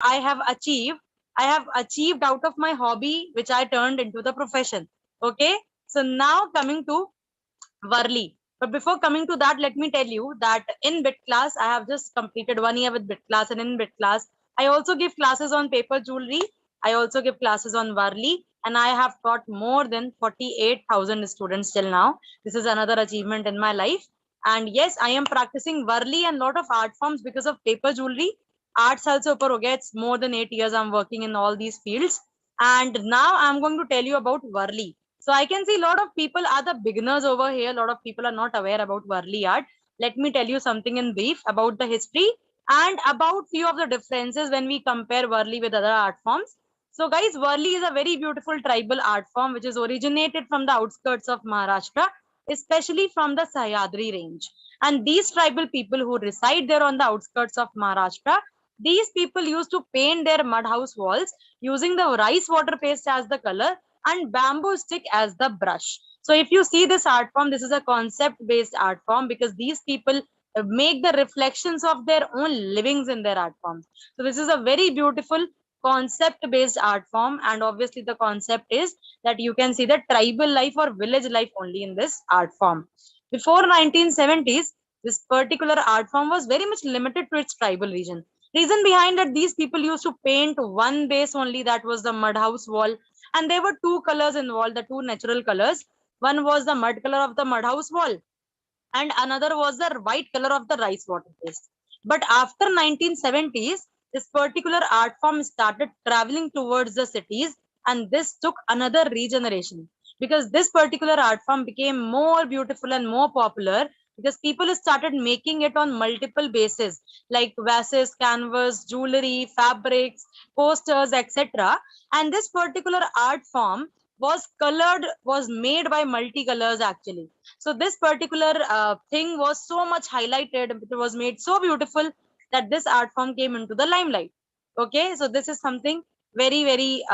I have achieved. I have achieved out of my hobby, which I turned into the profession. Okay. So now coming to Warli. But before coming to that, let me tell you that in bit class, I have just completed 1 year with bit class, and in bit class, I also give classes on paper jewelry. I also give classes on Warli, and I have taught more than 48,000 students till now. This is another achievement in my life. And yes, I am practicing Warli and lot of art forms because of paper jewelry. Arts also upar ho gaya. It's more than 8 years I'm working in all these fields. And now I'm going to tell you about Warli. So I can see a lot of people are the beginners over here. A lot of people are not aware about Warli art. Let me tell you something in brief about the history and about few of the differences when we compare Warli with other art forms. So guys, Warli is a very beautiful tribal art form which is originated from the outskirts of Maharashtra, especially from the Sahyadri range. And these tribal people who reside there on the outskirts of Maharashtra, these people used to paint their mud house walls using the rice water paste as the color and bamboo stick as the brush. So if you see this art form, this is a concept based art form because these people make the reflections of their own livings in their art forms. So this is a very beautiful concept based art form, and obviously the concept is that you can see the tribal life or village life only in this art form. Before 1970s, this particular art form was very much limited to its tribal region. Reason behind that, these people used to paint one base only, that was the mud house wall, and there were two colors involved, the two natural colors. One was the mud color of the mud house wall, and another was the white color of the rice water paste. But after 1970s, this particular art form started traveling towards the cities, and this took another regeneration because this particular art form became more beautiful and more popular because people started making it on multiple bases like vases, canvas, jewelry, fabrics, posters, etc. And this particular art form was made by multicolors actually. So this particular thing was so much highlighted, it was made so beautiful that this art form came into the limelight. Okay, so this is something very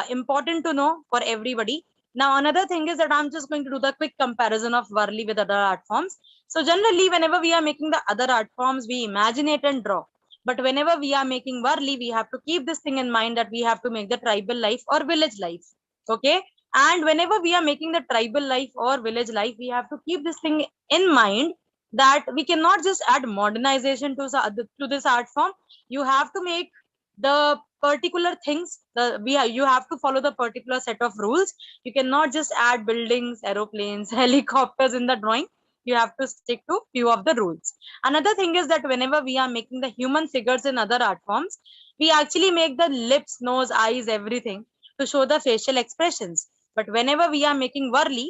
important to know for everybody. Now another thing is that I'm just going to do the quick comparison of Warli with other art forms. So generally whenever we are making the other art forms, we imagine it and draw. But whenever we are making Warli, we have to keep this thing in mind that we have to make the tribal life or village life. Okay, and whenever we are making the tribal life or village life, we have to keep this thing in mind that we cannot just add modernization to this art form. You have to make the particular things, you have to follow the particular set of rules. You cannot just add buildings, aeroplanes, helicopters in the drawing. You have to stick to few of the rules. Another thing is that whenever we are making the human figures in other art forms, we actually make the lips, nose, eyes, everything to show the facial expressions. But whenever we are making Warli,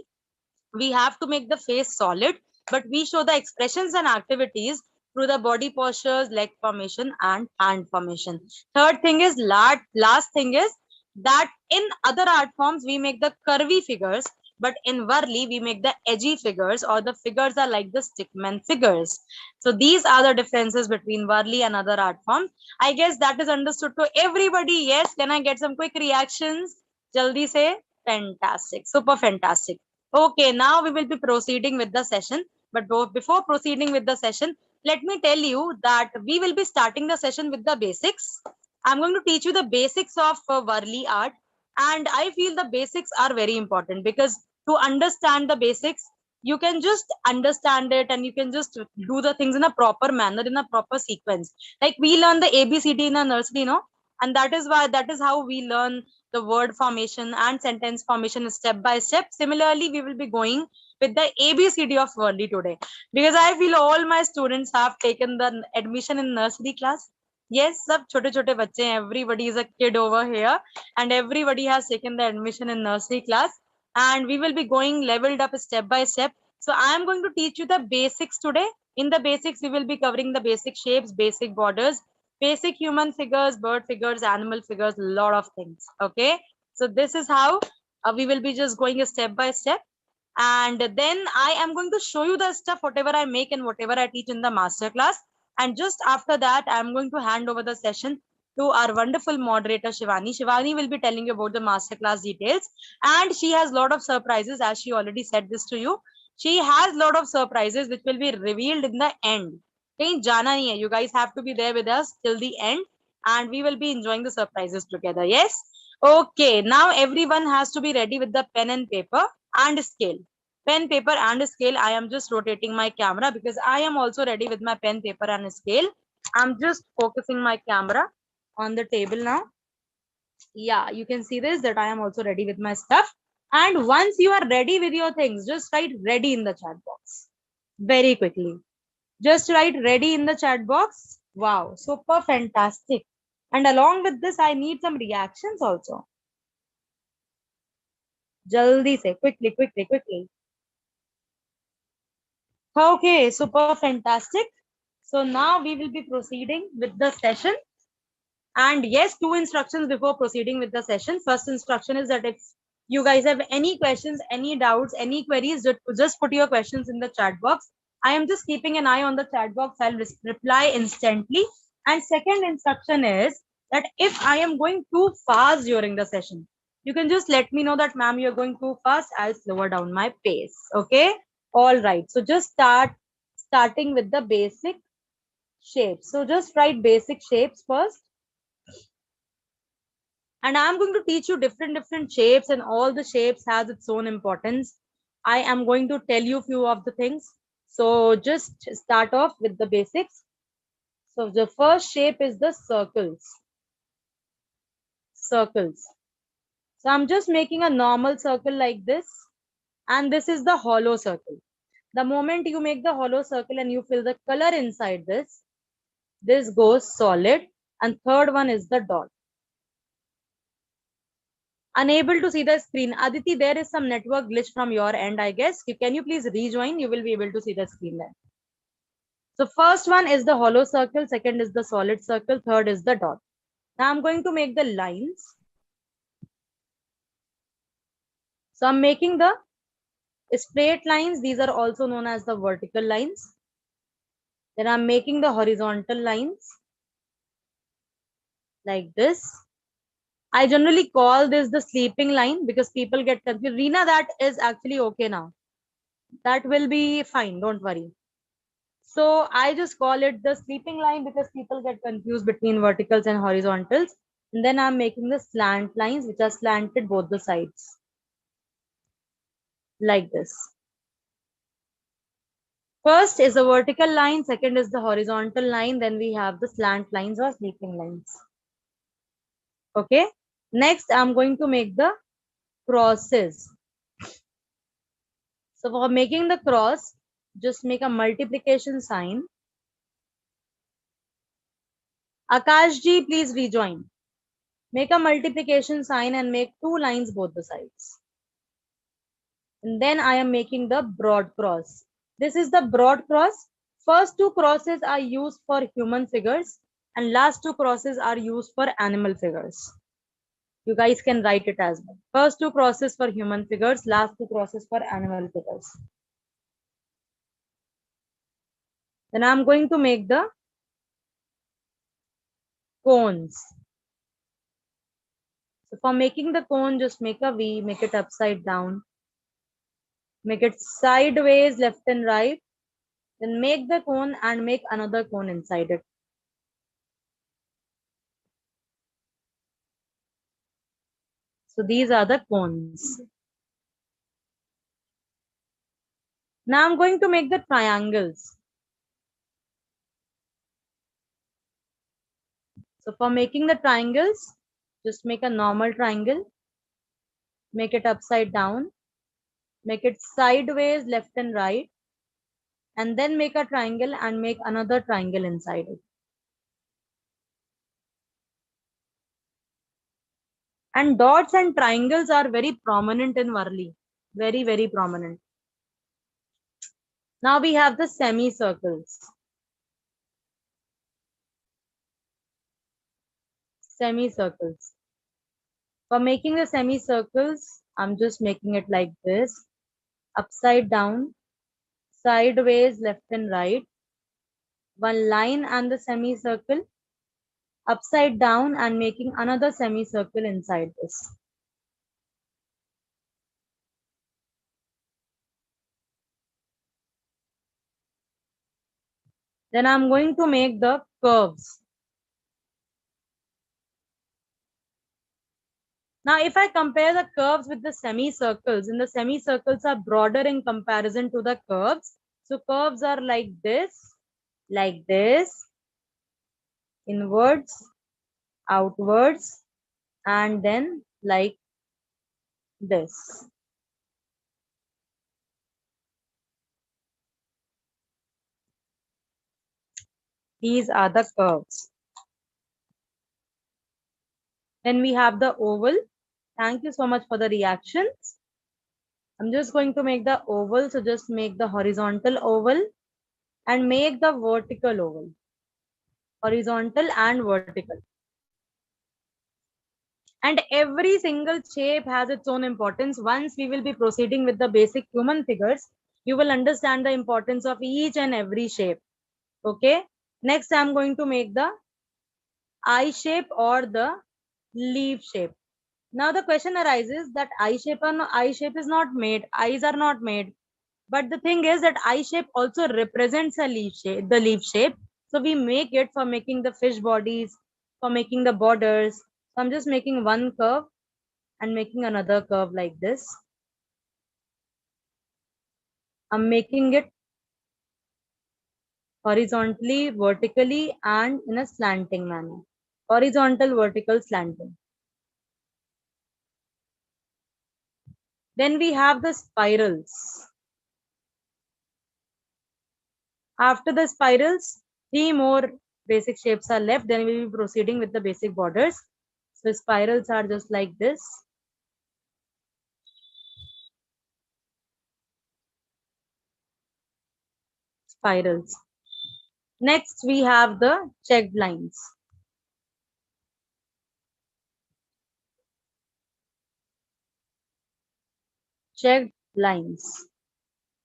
we have to make the face solid, but we show the expressions and activities through the body postures, leg formation, and hand formation. Third thing is, last thing is that in other art forms, we make the curvy figures, but in Warli, we make the edgy figures, or the figures are like the stickman figures. So these are the differences between Warli and other art forms. I guess that is understood to everybody. Yes, can I get some quick reactions? Jaldi say. Fantastic, super fantastic. Okay, now we will be proceeding with the session. But before proceeding with the session, let me tell you that we will be starting the session with the basics. I'm going to teach you the basics of Warli art. And I feel the basics are very important because to understand the basics, you can just understand it and you can just do the things in a proper manner, in a proper sequence. Like we learn the ABCD in a nursery, no? And that is how we learn the word formation and sentence formation step by step. Similarly, we will be going with the ABCD of Warli today because I feel all my students have taken the admission in nursery class. Yes, sab chote chote bacche hain. Everybody is a kid over here and everybody has taken the admission in nursery class, and we will be going leveled up step by step. So I am going to teach you the basics today. In the basics, we will be covering the basic shapes, basic borders, basic human figures, bird figures, animal figures, lot of things. Okay, so this is how we will be just going step by step, and then I am going to show you the stuff whatever I make and whatever I teach in the master class. And just after that, I am going to hand over the session to our wonderful moderator Shivani. Shivani will be telling you about the master class details, and she has lot of surprises, as she already said this to you. She has lot of surprises which will be revealed in the end. कहीं जाना नहीं है. You guys have to be there with us till the end. and we will be enjoying the surprises together. Yes. Okay. Now everyone has to be ready with the pen and paper and scale. Pen, paper, and scale. I am just rotating my camera because I am also ready with my pen, paper, and scale. I'm just focusing my camera on the table now. Yeah, you can see this, that I am also ready with my stuff. And once you are ready with your things, just write ready in the chat box very quickly. Just write ready in the chat box. Wow, super fantastic. And along with this, I need some reactions also. Jaldi se, quickly, quickly, quickly. Okay, super fantastic. So now we will be proceeding with the session. And yes, two instructions before proceeding with the session. First instruction is that if you guys have any questions, any doubts, any queries, just put your questions in the chat box. I am just keeping an eye on the chat box. I'll reply instantly. And second instruction is that if I am going too fast during the session, you can just let me know that, ma'am, you're going too fast. I'll slower down my pace. Okay. All right. So just starting with the basic shapes. So just write basic shapes first. And I'm going to teach you different shapes, and all the shapes has its own importance. I am going to tell you few of the things. So just start off with the basics. So the first shape is the circles. Circles. So I'm just making a normal circle like this, and this is the hollow circle. The moment you make the hollow circle and you fill the color inside this goes solid. And third one is the dot. Unable to see the screen. Aditi, there is some network glitch from your end, I guess. Can you please rejoin? You will be able to see the screen then. So first one is the hollow circle, second is the solid circle, third is the dot. Now I'm going to make the lines. So I'm making the straight lines. These are also known as the vertical lines. Then I'm making the horizontal lines like this. I generally call this the sleeping line because people get confused. Reena, that is actually okay now. That will be fine. Don't worry. So I just call it the sleeping line because people get confused between verticals and horizontals. And then I'm making the slant lines which are slanted both the sides. Like this. First is the vertical line, second is the horizontal line, then we have the slant lines or sleeping lines. Okay. Next, I'm going to make the crosses. So for making the cross, just make a multiplication sign. Akash ji, please rejoin. Make a multiplication sign and make two lines both the sides. And then I am making the broad cross. This is the broad cross. First two crosses are used for human figures and last two crosses are used for animal figures. You guys can write it as well. First two crosses for human figures, last two crosses for animal figures. Then I'm going to make the cones. So for making the cone, just make a V, make it upside down. Make it sideways, left and right. Then make the cone and make another cone inside it. So these are the cones. Now I'm going to make the triangles. So for making the triangles, just make a normal triangle. Make it upside down. Make it sideways, left and right. And then make a triangle and make another triangle inside it. And dots and triangles are very prominent in Warli. Very, very prominent. Now we have the semicircles. Semicircles. For making the semicircles, I'm just making it like this. Upside down, sideways, left and right. One line and the semicircle. Upside down and making another semicircle inside this. Then I'm going to make the curves. Now, if I compare the curves with the semicircles, and the semicircles are broader in comparison to the curves. So curves are like this, inwards, outwards, and then like this. These are the curves. Then we have the oval. Thank you so much for the reactions. I'm just going to make the oval. So just make the horizontal oval and make the vertical oval. Horizontal and vertical. And every single shape has its own importance. Once we will be proceeding with the basic human figures, you will understand the importance of each and every shape. Okay. Next, I'm going to make the eye shape or the leaf shape. Now the question arises that eye shape is not made, eyes are not made. But the thing is that eye shape also represents a leaf shape, the leaf shape. So we make it for making the fish bodies, for making the borders. So I'm just making one curve and making another curve like this. I'm making it horizontally, vertically, and in a slanting manner. Horizontal, vertical, slanting. Then we have the spirals. After the spirals, three more basic shapes are left. Then we will be proceeding with the basic borders. So spirals are just like this. Spirals. Next, we have the checked lines. Checked lines.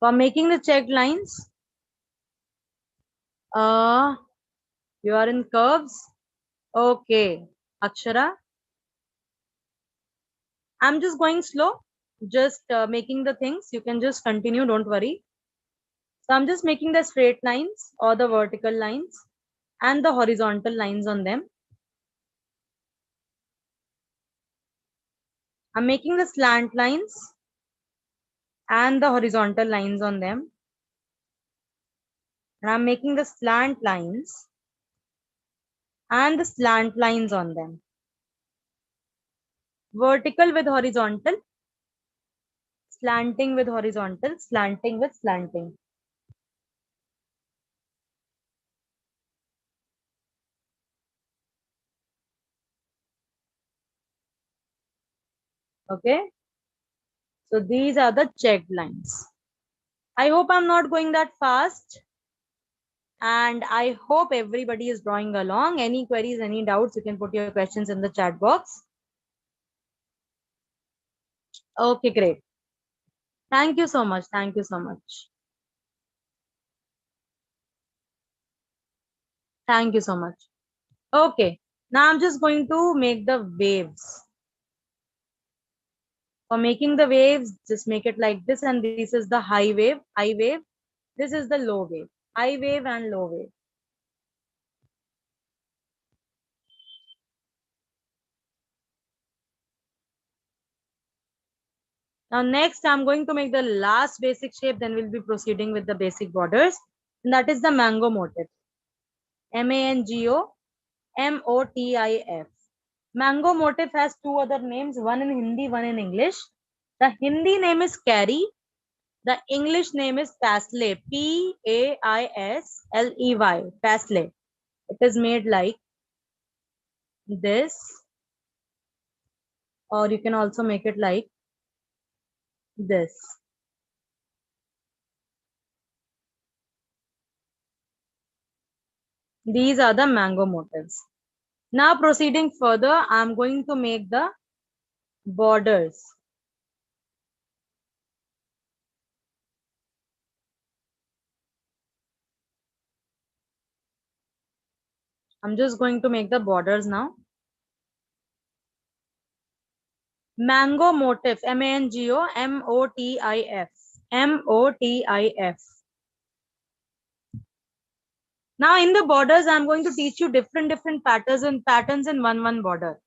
For making the checked lines, you are in curves. Okay, Akshara. I'm just going slow, just making the things. You can just continue, don't worry. So I'm just making the straight lines or the vertical lines and the horizontal lines on them. I'm making the slant lines and the horizontal lines on them. And I'm making the slant lines and the slant lines on them. Vertical with horizontal, slanting with horizontal, slanting with slanting. Okay. So these are the checked lines. I hope I'm not going that fast. And I hope everybody is drawing along. Any queries, any doubts, you can put your questions in the chat box. Okay, great. Thank you so much. Thank you so much. Thank you so much. Okay. Now I'm just going to make the waves. For making the waves, just make it like this. And this is the high wave, high wave. This is the low wave, high wave and low wave. Now next, I'm going to make the last basic shape. Then we'll be proceeding with the basic borders. And that is the mango motif. MANGO MOTIF. Mango motif has two other names, one in Hindi, one in English. The Hindi name is Carry. The English name is Paisley. PAISLEY. Paisley. It is made like this, or you can also make it like this. These are the mango motifs. Now proceeding further, I'm going to make the borders. I'm just going to make the borders now. Mango motif, MANGO MOTIF. Now in the borders, I'm going to teach you different patterns in one border.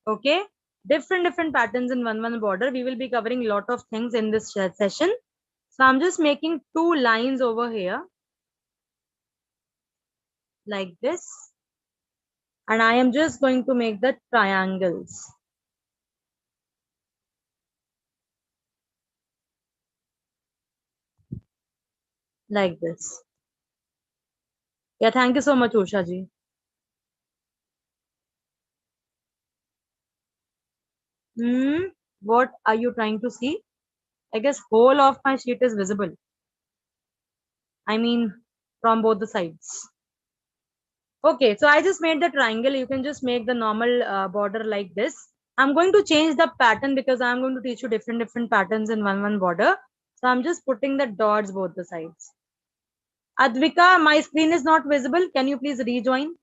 Okay. different patterns in one border. We will be covering a lot of things in this session. So I'm just making 2 lines over here like this, and I am just going to make the triangles like this. Yeah, thank you so much, Usha ji. What are you trying to see? I guess whole of my sheet is visible. I mean, from both the sides. Okay, so I just made the triangle. You can just make the normal border like this. I'm going to change the pattern because I'm going to teach you different patterns in one border. So I'm just putting the dots both the sides. Advika, my screen is not visible. Can you please rejoin?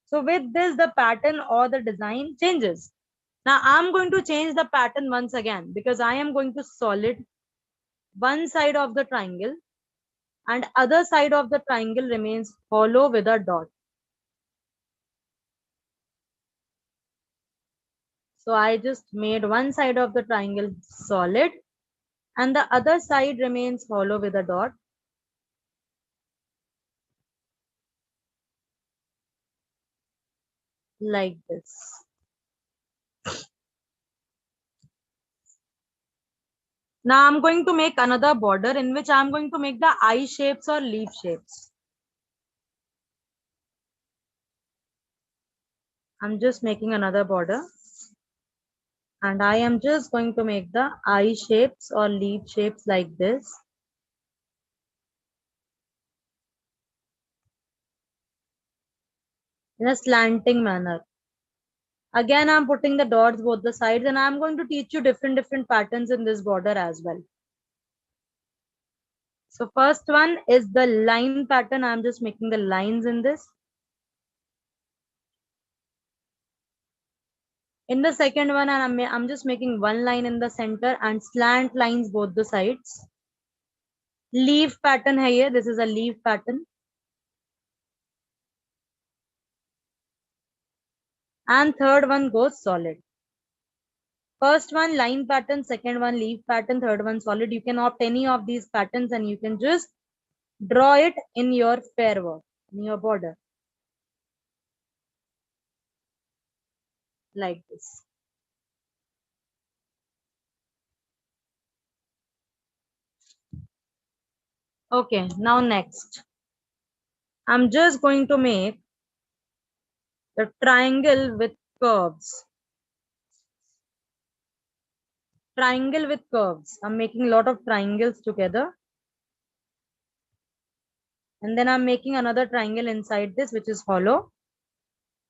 So with this, the pattern or the design changes. Now I'm going to change the pattern once again because I am going to solid one side of the triangle and other side of the triangle remains hollow with a dot. So I just made one side of the triangle solid and the other side remains hollow with a dot. Like this. Now I'm going to make another border in which I'm going to make the eye shapes or leaf shapes. I'm just making another border. And I am just going to make the eye shapes or leaf shapes like this. In a slanting manner. Again, I'm putting the dots both the sides and I'm going to teach you different patterns in this border as well. So first one is the line pattern. I'm just making the lines in this. In the second one, I'm just making one line in the center and slant lines both the sides. Leaf pattern hai here. This is a leaf pattern. And third one goes solid. First one line pattern, second one leaf pattern, third one solid. You can opt any of these patterns and you can just draw it in your fair work, in your border. Like this. Okay, now next. I'm just going to make the triangle with curves. Triangle with curves. I'm making a lot of triangles together. And then I'm making another triangle inside this, which is hollow.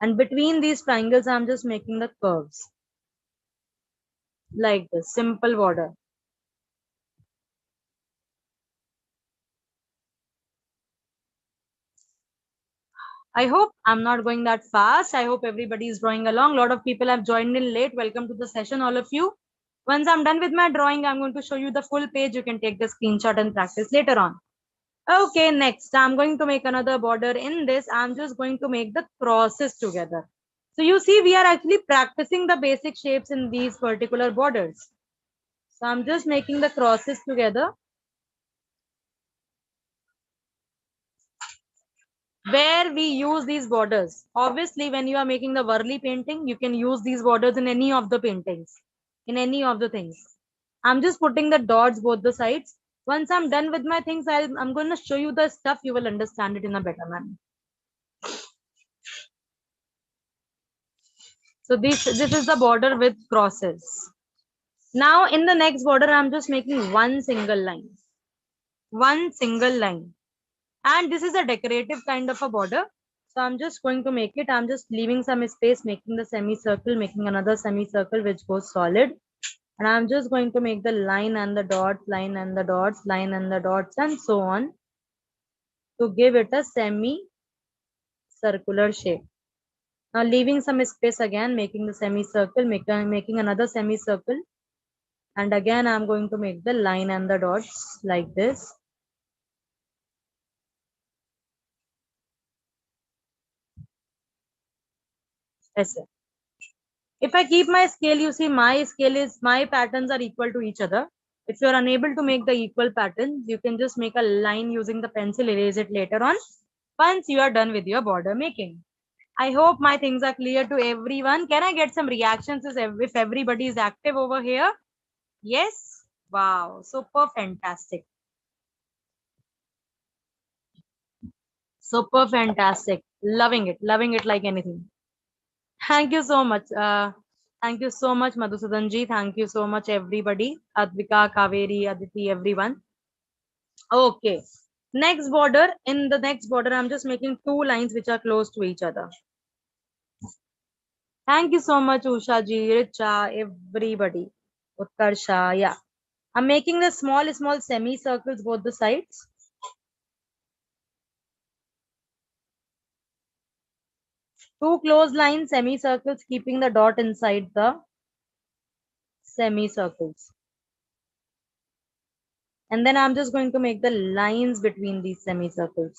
And between these triangles, I'm just making the curves. Like this, simple border. I hope I'm not going that fast. I hope everybody is drawing along. A lot of people have joined in late. Welcome to the session, all of you. Once I'm done with my drawing, I'm going to show you the full page. You can take the screenshot and practice later on. Okay, next, I'm going to make another border. In this, I'm just going to make the crosses together. So you see, we are actually practicing the basic shapes in these particular borders. So I'm just making the crosses together. Where we use these borders. Obviously, when you are making the Warli painting, you can use these borders in any of the paintings, in any of the things. I'm just putting the dots both the sides. Once I'm done with my things, I'm going to show you the stuff. You will understand it in a better manner. So this is the border with crosses. Now in the next border, I'm just making one single line. One single line. And this is a decorative kind of a border. So I'm just going to make it. I'm just leaving some space, making the semicircle, making another semicircle which goes solid. And I'm just going to make the line and the dots, line and the dots, line and the dots, and so on to give it a semi-circular shape. Now leaving some space again, making the semicircle, making another semicircle. And again, I'm going to make the line and the dots like this. Yes, sir. If I keep my scale, you see my patterns are equal to each other. If you are unable to make the equal patterns, you can just make a line using the pencil, erase it later on once you are done with your border making. I hope my things are clear to everyone. Can I get some reactions if everybody is active over here? Yes? Wow, super fantastic. Super fantastic. Loving it like anything. Thank you so much. Thank you so much, Madhusudanji. Thank you so much, everybody. Advika, Kaveri, Aditi, everyone. Okay. Next border. In the next border, I'm just making two lines which are close to each other. Thank you so much, Usha ji, Richa, everybody. Utkarsha, yeah. I'm making the small semicircles both the sides. Two close lines, semicircles, keeping the dot inside the semicircles. And then I'm just going to make the lines between these semicircles.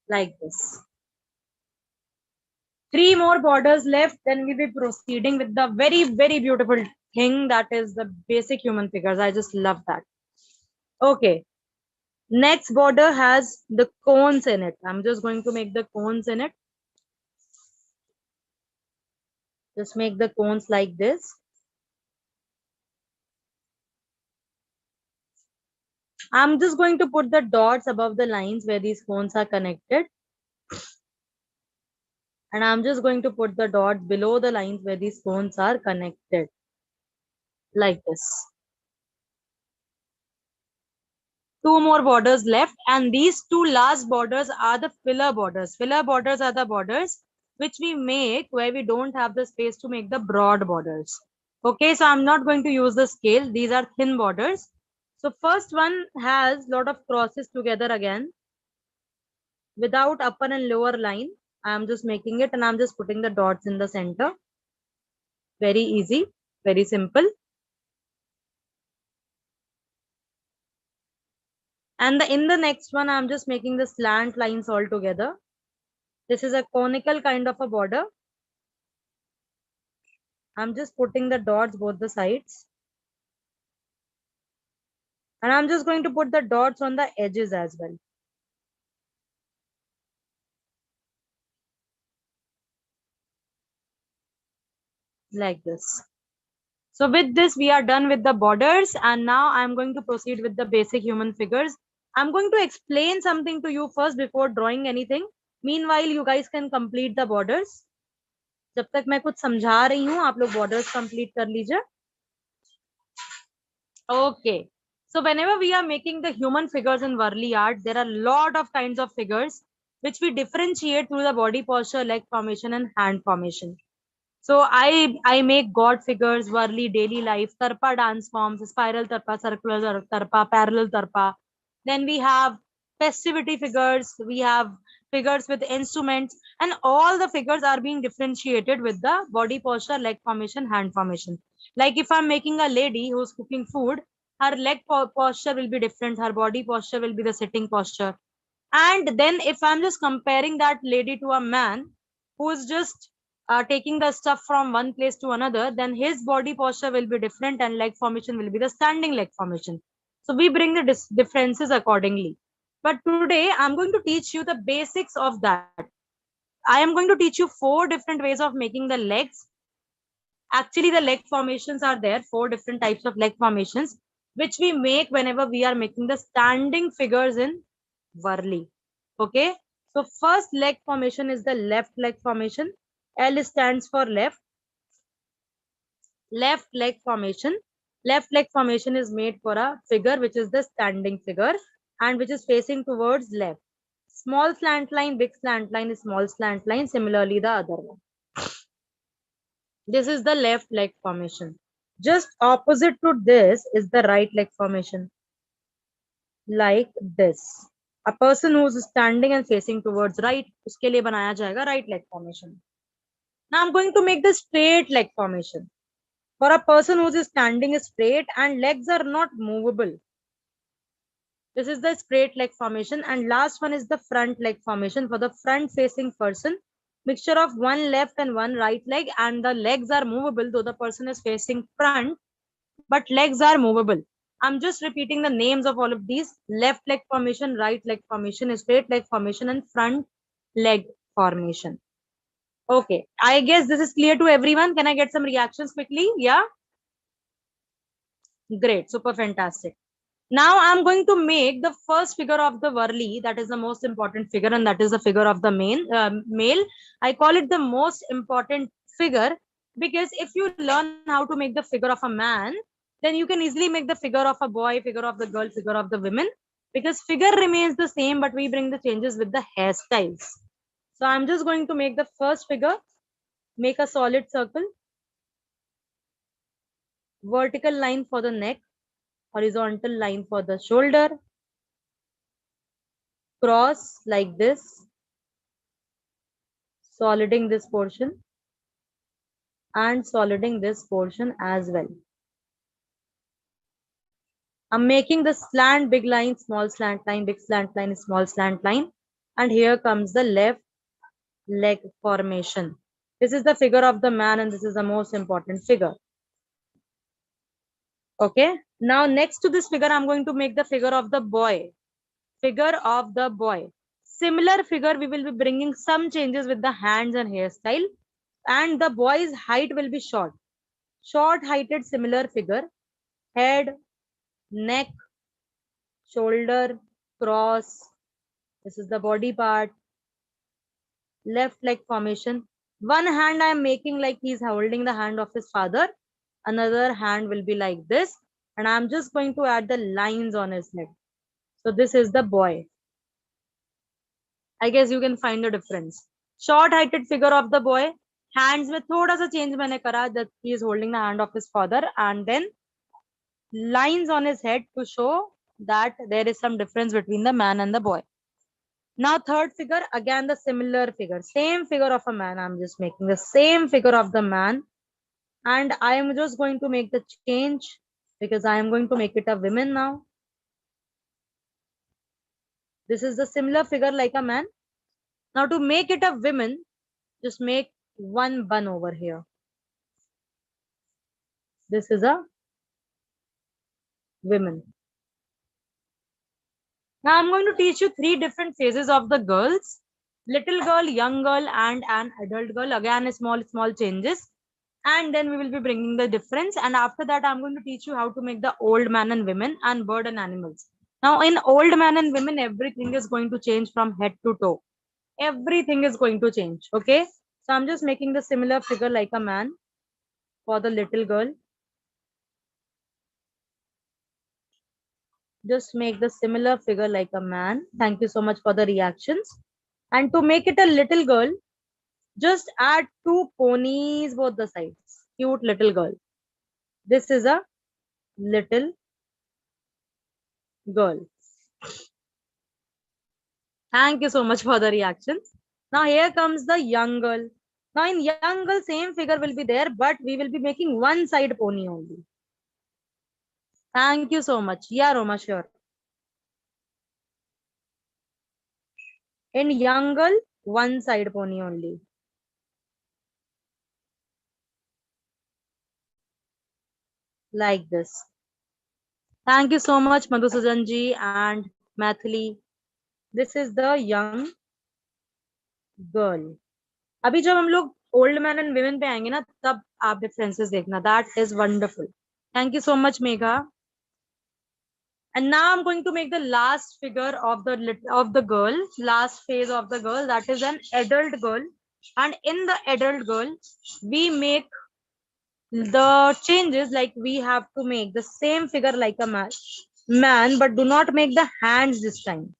Like this. 3 more borders left, then we'll be proceeding with the very beautiful thing that is the basic human figures. I just love that. Okay. Next border has the cones in it. I'm just going to make the cones in it. Just make the cones like this. I'm just going to put the dots above the lines where these cones are connected. And I'm just going to put the dots below the lines where these cones are connected. Like this. 2 more borders left, and these 2 last borders are the filler borders. Filler borders are the borders which we make where we don't have the space to make the broad borders. Okay, so I'm not going to use the scale. These are thin borders. So first one has lot of crosses together again without upper and lower line. I'm just making it and I'm just putting the dots in the center. Very easy, very simple. And in the next one, I'm just making the slant lines all together. This is a conical kind of a border. I'm just putting the dots both the sides. And I'm just going to put the dots on the edges as well. Like this. So with this, we are done with the borders. And now I'm going to proceed with the basic human figures. I'm going to explain something to you first before drawing anything. Meanwhile, you guys can complete the borders. जब तक मैं कुछ समझा रही हूँ आप लोग borders complete कर लीजिए. Okay. So whenever we are making the human figures in Warli art, there are a lot of kinds of figures which we differentiate through the body posture, leg formation and hand formation. So I make god figures, Warli daily life, tarpa dance forms, spiral tarpa, circular tarpa, parallel tarpa. Then we have festivity figures, we have figures with instruments, and all the figures are being differentiated with the body posture, leg formation, hand formation. Like if I'm making a lady who's cooking food, her posture will be different, her body posture will be the sitting posture. And then if I'm just comparing that lady to a man who is just taking the stuff from one place to another, then his body posture will be different and leg formation will be the standing leg formation. So we bring the differences accordingly. But today I'm going to teach you the basics of that. I am going to teach you 4 different ways of making the legs. Actually, the leg formations are there, 4 different types of leg formations, which we make whenever we are making the standing figures in Warli. Okay. So first leg formation is the left leg formation. L stands for left. Left leg formation. Left leg formation is made for a figure which is the standing figure and which is facing towards left. Small slant line, big slant line is small slant line. Similarly, the other one. This is the left leg formation. Just opposite to this is the right leg formation. Like this. A person who is standing and facing towards right, uske liye banaya jayega right leg formation. Now I'm going to make the straight leg formation. For a person who is standing straight and legs are not movable. This is the straight leg formation, and last one is the front leg formation for the front facing person. Mixture of one left and one right leg, and the legs are movable though the person is facing front, but legs are movable. I'm just repeating the names of all of these: left leg formation, right leg formation, straight leg formation, and front leg formation. Okay, I guess this is clear to everyone. Can I get some reactions quickly? Yeah, great, super fantastic. Now I'm going to make the first figure of the Warli, that is the most important figure, and that is the figure of the male. I call it the most important figure because if you learn how to make the figure of a man, then you can easily make the figure of a boy, figure of the girl, figure of the women, because figure remains the same, but we bring the changes with the hairstyles. So I'm just going to make the first figure, make a solid circle, vertical line for the neck, horizontal line for the shoulder, cross like this, soliding this portion and soliding this portion as well. I'm making the slant, big line, small slant line, big slant line, small slant line. And here comes the left leg formation. This is the figure of the man, and this is the most important figure. Okay. Now next to this figure, I'm going to make the figure of the boy. Figure of the boy. Similar figure, we will be bringing some changes with the hands and hairstyle. And the boy's height will be short. Short heighted similar figure. Head, neck, shoulder, cross. This is the body part. Left leg formation. One hand I am making like he's holding the hand of his father. Another hand will be like this. And I'm just going to add the lines on his head. So this is the boy. I guess you can find the difference. Short heighted figure of the boy. Hands में थोड़ा सा change मैंने करा that he is holding the hand of his father, and then lines on his head to show that there is some difference between the man and the boy. Now third figure, again the similar figure, same figure of a man. I'm just making the same figure of the man, and I am just going to make the change because I am going to make it a woman now. This is the similar figure like a man. Now to make it a woman, just make one bun over here. This is a woman. Now I'm going to teach you three different phases of the girls: little girl, young girl, and an adult girl. Again, small changes. And then we will be bringing the difference. And after that, I'm going to teach you how to make the old man and women and bird and animals. Now in old man and women, everything is going to change from head to toe. Everything is going to change. Okay. So I'm just making the similar figure like a man for the little girl. Just make the similar figure like a man. Thank you so much for the reactions. And to make it a little girl, just add two ponies both the sides. Cute little girl. This is a little girl. Thank you so much for the reactions. Now here comes the young girl. Now in young girl, same figure will be there, but we will be making one side pony only. Thank you so much. Yeah, Roma, sure. In young girl, one side pony only. Like this. Thank you so much, Madhusudan ji and Mathili. This is the young girl. अभी जब हम लोग old man and women पे आएंगे ना, तब आप differences देखना. That is wonderful. Thank you so much, Megha. And now I'm going to make the last figure of the girl, last phase of the girl. That is an adult girl. And in the adult girl, we make the changes like we have to make the same figure like a man, but do not make the hands this time.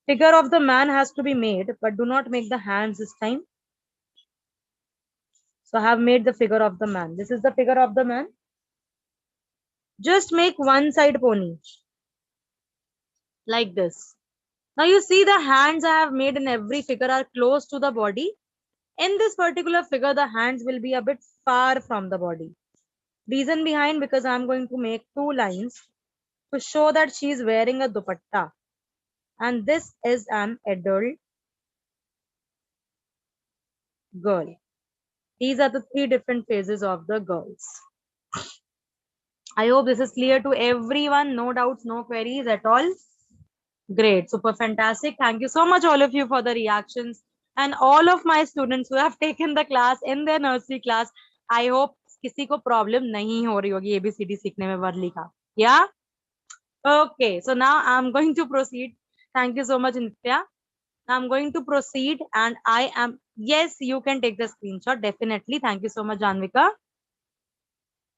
Figure of the man has to be made, but do not make the hands this time. So I have made the figure of the man. This is the figure of the man. Just make one side pony like this. Now you see the hands I have made in every figure are close to the body. In this particular figure, the hands will be a bit far from the body. Reason behind, because I'm going to make two lines. to show that she is wearing a dupatta. And this is an adult girl. These are the three different phases of the girls. I hope this is clear to everyone. No doubts, no queries at all. Great, super fantastic. Thank you so much, all of you, for the reactions. And all of my students who have taken the class in their nursery class, I hope किसी को problem नहीं हो रही होगी ABCD सीखने में वर्ली का. Yeah? Okay, so now I'm going to proceed. Thank you so much, Nitya. I'm going to proceed and I am, yes, you can take the screenshot, definitely. Thank you so much, Janvika.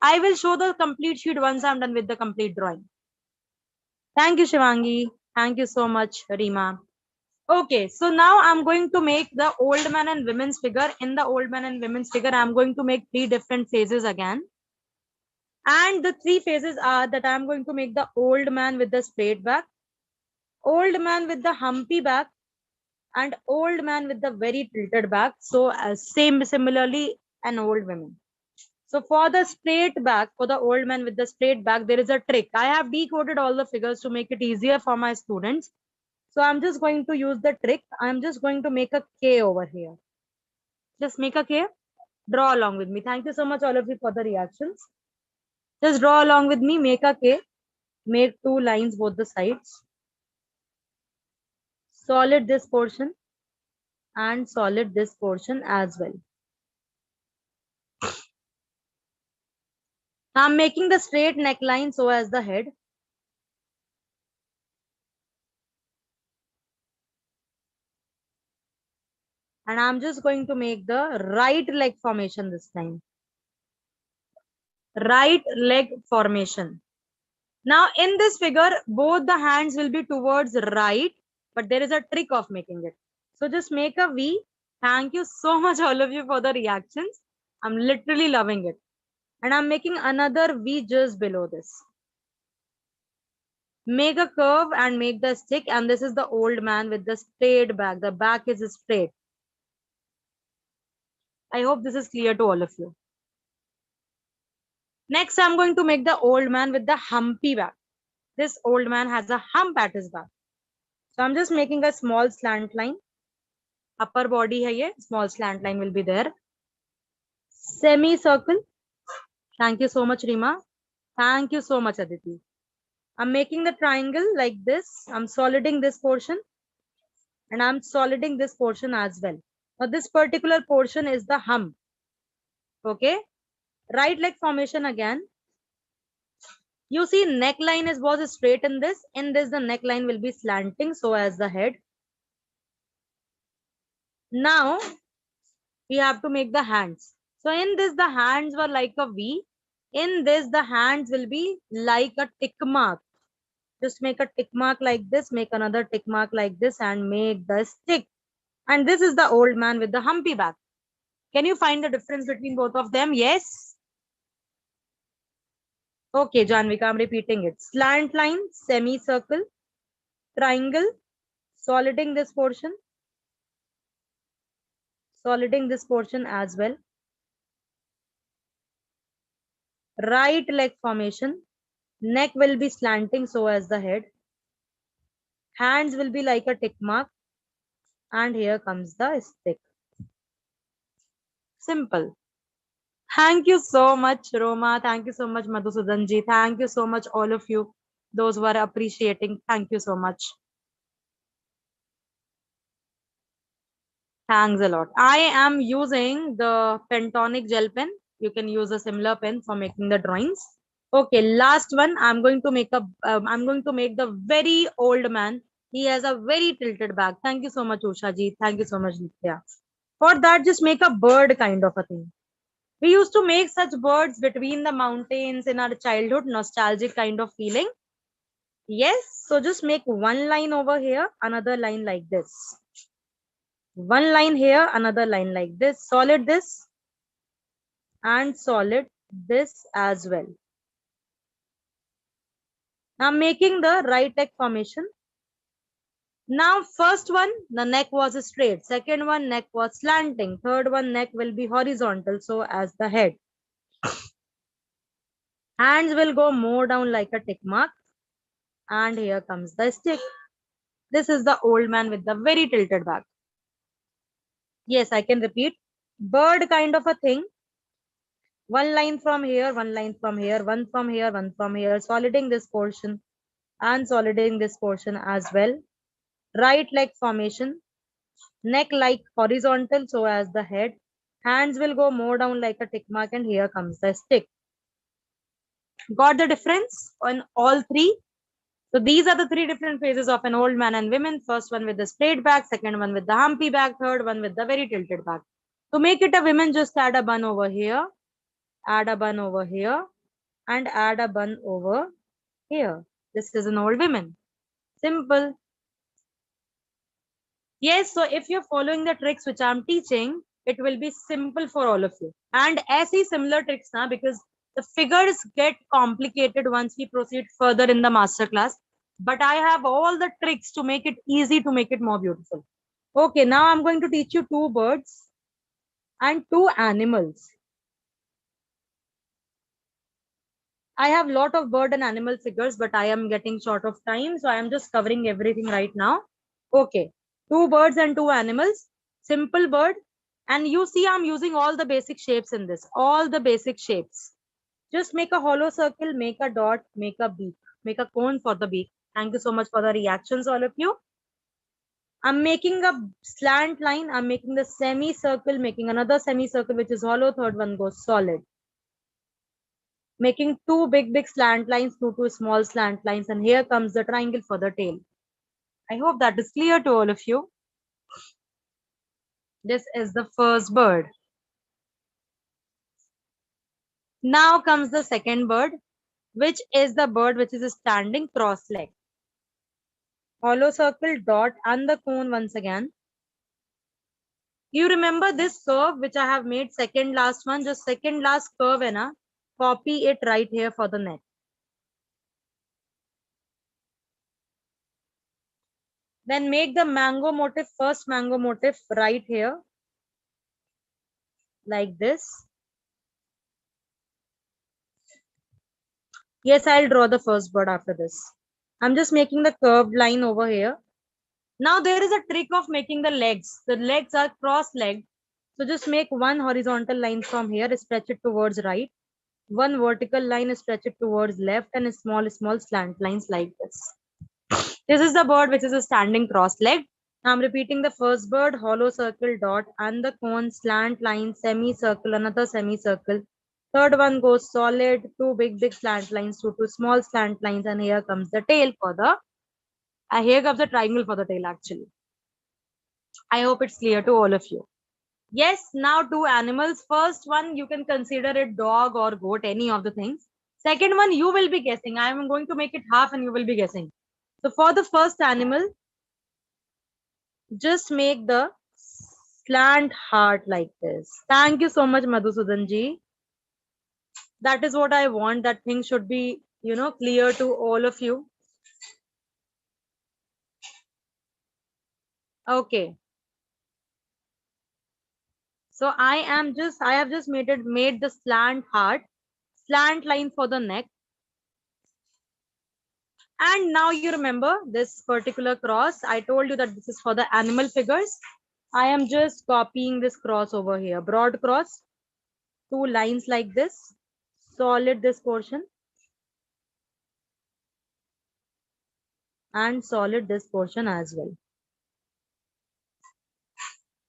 I will show the complete sheet once I'm done with the complete drawing. Thank you, Shivangi. Thank you so much, Rima. Okay, so now I'm going to make the old man and women's figure. In the old man and women's figure, I'm going to make three different phases again. And the three phases are that I'm going to make the old man with the straight back, old man with the humpy back, and old man with the very tilted back. So similarly, an old woman. So for the straight back, for the old man with the straight back, there is a trick. I have decoded all the figures to make it easier for my students. So I'm just going to use the trick. I'm just going to make a K over here. Just make a K. Draw along with me. Thank you so much, all of you, for the reactions. Just draw along with me. Make a K. Make two lines both the sides. Solid this portion and solid this portion as well. I'm making the straight neckline so as the head. And I'm just going to make the right leg formation this time. Right leg formation. Now in this figure, both the hands will be towards right, but there is a trick of making it. So just make a V. Thank you so much, all of you, for the reactions. I'm literally loving it. And I'm making another V just below this. Make a curve and make the stick. And this is the old man with the straight back. The back is straight. I hope this is clear to all of you. Next, I'm going to make the old man with the humpy back. This old man has a hump at his back. So I'm just making a small slant line. Upper body hai ye, small slant line will be there. Semicircle. Thank you so much, Rima. Thank you so much, Aditi. I'm making the triangle like this. I'm soliding this portion. And I'm soliding this portion as well. Now this particular portion is the hump. Okay. Right leg formation again. You see neckline was straight in this. In this the neckline will be slanting so as the head. Now we have to make the hands. So in this the hands were like a V. In this the hands will be like a tick mark. Just make a tick mark like this, make another tick mark like this and make the stick. And this is the old man with the humpy back. Can you find the difference between both of them? Yes. Okay, Janvika, I'm repeating it. Slant line, semicircle, triangle, soliding this portion as well. Right leg formation. Neck will be slanting so as the head. Hands will be like a tick mark. And here comes the stick. Simple. Thank you so much, Roma. Thank you so much, Madhusudanji. Thank you so much, all of you. Those who are appreciating. Thank you so much. Thanks a lot. I am using the Pentonic gel pen. You can use a similar pen for making the drawings. Okay, last one. I'm going to make the very old man. He has a very tilted back. Thank you so much, Usha ji. Thank you so much, Nitya. For that, just make a bird kind of a thing. We used to make such birds between the mountains in our childhood, nostalgic kind of feeling. Yes, so just make one line over here, another line like this. One line here, another line like this. Solid this and solid this as well. Now making the right leg formation. Now first one, the neck was straight. Second one, neck was slanting. Third one, neck will be horizontal, so as the head. Hands will go more down like a tick mark. And here comes the stick. This is the old man with the very tilted back. Yes, I can repeat. Bird kind of a thing. One line from here, one line from here, one from here, one from here, soliding this portion and soliding this portion as well. Right leg formation, neck like horizontal so as the head. Hands will go more down like a tick mark, and here comes the stick. Got the difference on all three? So these are the three different phases of an old man and women. First one with the straight back, second one with the humpy back, third one with the very tilted back. To make it a woman, just add a bun over here, add a bun over here, and add a bun over here. This is an old woman. Simple. Yes, so if you're following the tricks which I'm teaching, it will be simple for all of you. And ऐसी similar tricks now, because the figures get complicated once we proceed further in the master class. But I have all the tricks to make it easy, to make it more beautiful. Okay, now I'm going to teach you two birds and two animals. I have lot of bird and animal figures, but I am getting short of time, so I am just covering everything right now. Okay, two birds and two animals. Simple bird. And you see I'm using all the basic shapes in this. All the basic shapes. Just make a hollow circle, make a dot, make a beak. Make a cone for the beak. Thank you so much for the reactions, all of you. I'm making a slant line. I'm making the semicircle, making another semicircle which is hollow. Third one goes solid. Making two big slant lines, two small slant lines. And here comes the triangle for the tail. I hope that is clear to all of you. This is the first bird. Now comes the second bird, which is the bird which is standing cross-legged. Hollow circle, dot, and the cone once again. You remember this curve which I have made, second last one, just second last curve, na? Copy it right here for the neck. Then make the mango motif, first mango motif right here, like this. Yes, I'll draw the first bird after this. I'm just making the curved line over here. Now there is a trick of making the legs. The legs are cross-legged. So just make one horizontal line from here, stretch it towards right. One vertical line, stretch it towards left, and small slant lines like this. This is the bird which is standing cross-legged. Now I'm repeating the first bird, hollow circle, dot, and the cone, slant line, semicircle, another semicircle. Third one goes solid, two big slant lines, two small slant lines, and here comes the tail for the, here comes the triangle for the tail actually. I hope it's clear to all of you. Yes, now two animals. First one, you can consider it dog or goat, any of the things. Second one, you will be guessing. I am going to make it half and you will be guessing. So for the first animal, just make the slant heart like this. Thank you so much, Madhusudan ji. That is what I want. That thing should be, clear to all of you. Okay. So I have just made the slant heart, slant line for the neck. And now you remember this particular cross. I told you that this is for the animal figures. I am just copying this cross over here. Broad cross, two lines like this, solid this portion, and solid this portion as well.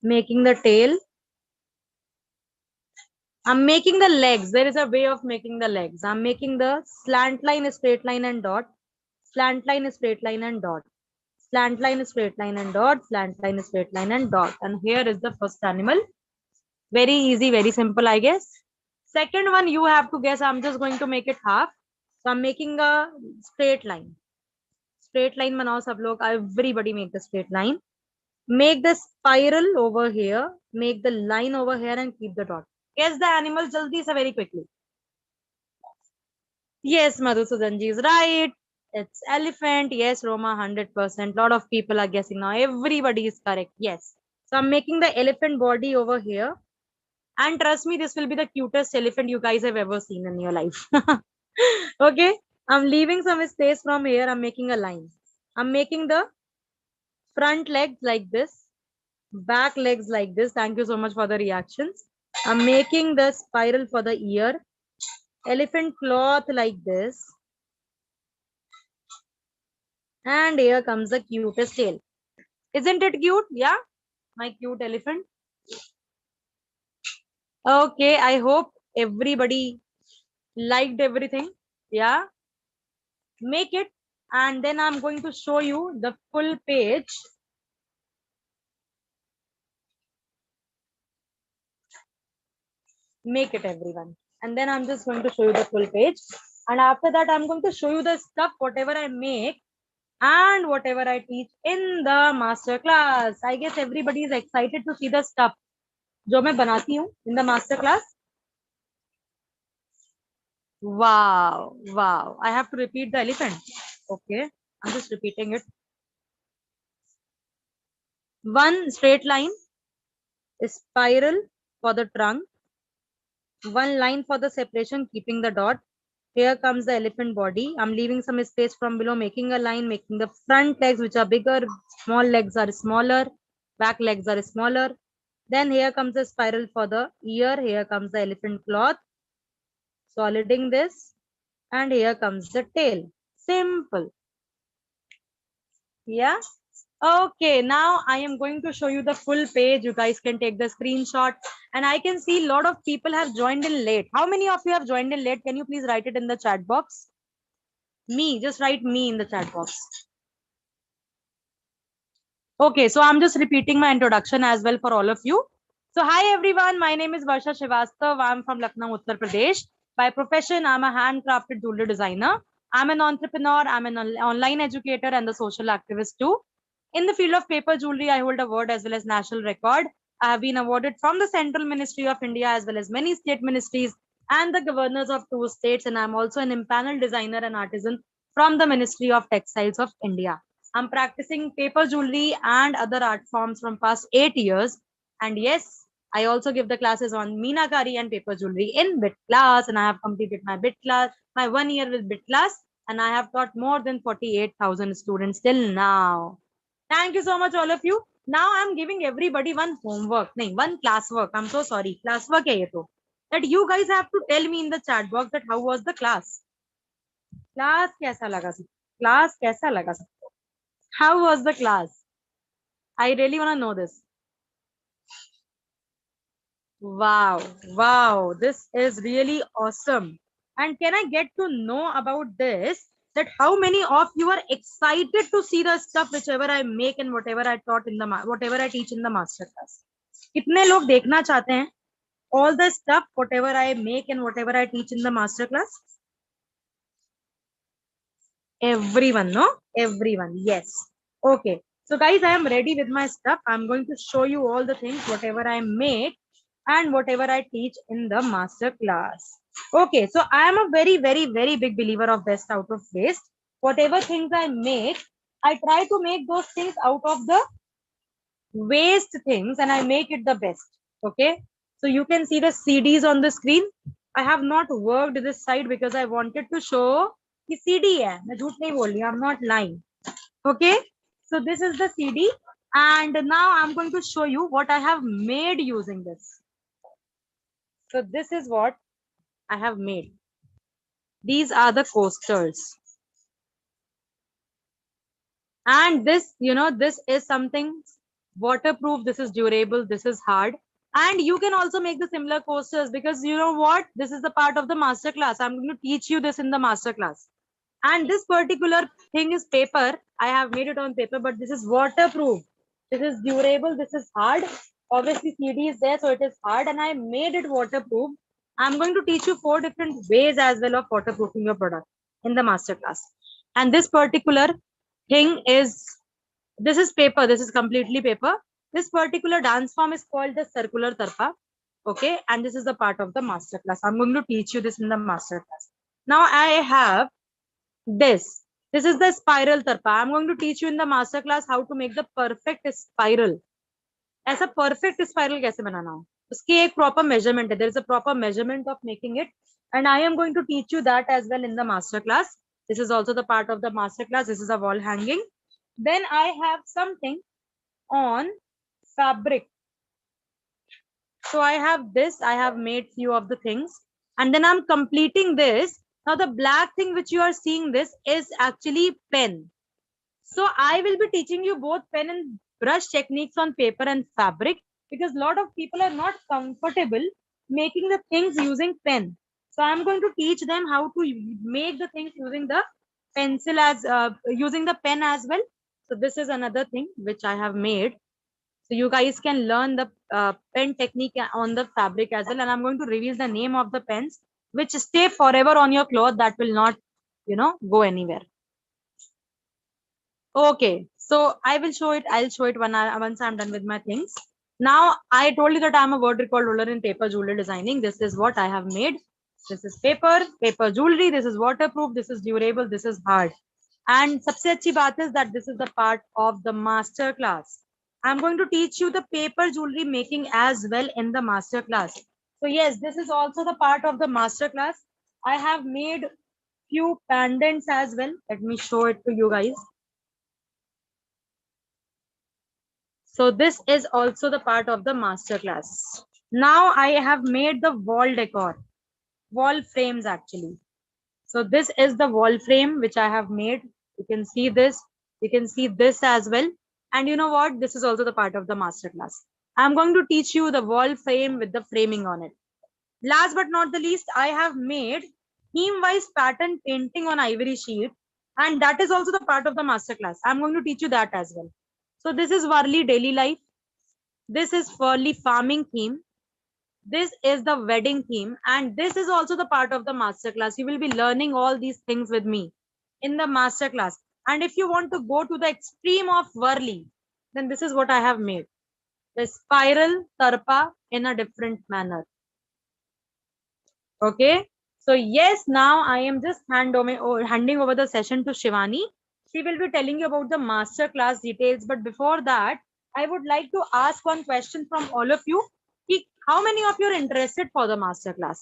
Making the tail. I'm making the legs. There is a way of making the legs. I'm making the slant line, straight line, and dot. Slant line, straight line, and dot. Slant line, straight line, and dot. Slant line, straight line, and dot. And here is the first animal. Very easy, very simple, I guess. Second one, you have to guess. I'm just going to make it half. So I'm making a straight line. Straight line banao sab log. Everybody make the straight line. Make the spiral over here. Make the line over here and keep the dot. Guess the animal jaldi se very quickly. Yes, Madhusudan ji is right. It's elephant. Yes, Roma, 100%. Lot of people are guessing now. Everybody is correct. Yes. So I'm making the elephant body over here. And trust me, this will be the cutest elephant you guys have ever seen in your life. Okay. I'm leaving some space from here. I'm making a line. I'm making the front legs like this, back legs like this. Thank you so much for the reactions. I'm making the spiral for the ear, elephant cloth like this. And here comes the cutest tail. Isn't it cute? Yeah, my cute elephant. Okay, I hope everybody liked everything. Yeah, make it. And then I'm going to show you the full page. Make it, everyone. And then I'm just going to show you the full page. And after that, I'm going to show you the stuff, whatever I make and whatever I teach in the master class. I guess everybody is excited to see the stuff जो मैं बनाती हूँ in the master class. Wow, wow. I have to repeat the elephant. Okay, I'm just repeating it. One straight line, spiral for the trunk, one line for the separation, keeping the dot. Here comes the elephant body. I'm leaving some space from below, making a line, making the front legs, which are bigger, small legs are smaller, back legs are smaller. Then here comes the spiral for the ear. Here comes the elephant cloth, soliding this. And here comes the tail. Simple. Yeah. Okay, now I am going to show you the full page. You guys can take the screenshot. And I can see a lot of people have joined in late. How many of you have joined in late? Can you please write it in the chat box? Me, just write me in the chat box. Okay, so I'm just repeating my introduction as well for all of you. So hi everyone, my name is Varsha Srivastav. I'm from Lucknow, Uttar Pradesh. By profession, I'm a handcrafted jewelry designer. I'm an entrepreneur, I'm an online educator and the social activist too. In the field of paper jewelry, I hold award as well as national record. I have been awarded from the Central Ministry of India as well as many state ministries and the governors of 2 states. And I'm also an impaneled designer and artisan from the Ministry of Textiles of India. I'm practicing paper jewelry and other art forms from past 8 years. And yes, I also give the classes on Meenakari and paper jewelry in bit class. And I have completed my bit class, my 1 year with bit class. And I have taught more than 48,000 students till now. Thank you so much, all of you. Now I'm giving everybody one homework, no, one classwork. I'm so sorry. Classwork hai ye to. That you guys have to tell me in the chat box that how was the class. Class kaisa laga sabko? Class kaisa laga sabko? How was the class? I really want to know this. Wow, wow, this is really awesome. And can I get to know about this? That how many of you are excited to see the stuff whichever I make and whatever I taught in the whatever I teach in the master class? कितने लोग देखना चाहते हैं all the stuff whatever I make and whatever I teach in the master class? Everyone, no? Everyone, yes. Okay. So guys, I am ready with my stuff. I'm going to show you all the things whatever I make and whatever I teach in the master class. Okay, so I am a very, very, very big believer of best out of waste. Whatever things I make, I try to make those things out of the waste things and I make it the best. Okay, so you can see the CDs on the screen. I have not worked this side because I wanted to show the CD hai. मैं झूठ नहीं बोल रही, I'm not lying. Okay, so this is the CD and now I'm going to show you what I have made using this. So this is what I have made. These are the coasters. And this, you know, this is something waterproof, this is durable, this is hard. And you can also make the similar coasters because you know what? This is the part of the master class. I'm going to teach you this in the master class. And this particular thing is paper. I have made it on paper, but this is waterproof. This is durable, this is hard. Obviously CD is there, so it is hard and I made it waterproof. I'm going to teach you 4 different ways as well of waterproofing your product in the master class. And this particular thing is, this is paper, this is completely paper. This particular dance form is called the circular tarpa. Okay, and this is the part of the master class. I'm going to teach you this in the master class. Now I have this. This is the spiral tarpa. I'm going to teach you in the master class how to make the perfect spiral. ऐसा perfect spiral कैसे बनाना हो? उसकी एक proper measurement है. There is a proper measurement of making it, and I am going to teach you that as well in the master class. This is also the part of the masterclass. This is a wall hanging. Then I have something on fabric. So I have this, I have made few of the things, and then I'm completing this. Now the black thing which you are seeing this is actually pen. So I will be teaching you both pen and brush techniques on paper and fabric, because a lot of people are not comfortable making the things using pen. So I'm going to teach them how to make the things using the pencil as using the pen as well. So this is another thing which I have made. So you guys can learn the pen technique on the fabric as well. And I'm going to reveal the name of the pens which stay forever on your cloth, that will not, go anywhere. Okay, so I will show it. I'll show it once I'm done with my things. Now, I told you that I'm a word recall ruler in paper jewelry designing. This is what I have made. This is paper jewelry. This is waterproof. This is durable. This is hard. And सबसे अच्छी बात is that this is the part of the master class. I'm going to teach you the paper jewelry making as well in the master class. So yes, this is also the part of the master class. I have made few pendants as well. Let me show it to you guys. So this is also the part of the master class. Now I have made the wall decor, wall frames actually. So this is the wall frame which I have made. You can see this. You can see this as well. And you know what? This is also the part of the master class. I'm going to teach you the wall frame with the framing on it. Last but not the least, I have made theme-wise pattern painting on ivory sheet. And that is also the part of the master class. I'm going to teach you that as well. So this is Warli daily life. This is Warli farming theme. This is the wedding theme, and this is also the part of the masterclass. You will be learning all these things with me in the masterclass. And if you want to go to the extreme of Warli, then this is what I have made. The spiral tarpa in a different manner. Okay. So yes, now I am just handing over the session to Shivani. She will be telling you about the masterclass details. But before that, I would like to ask one question from all of you. How many of you are interested for the masterclass?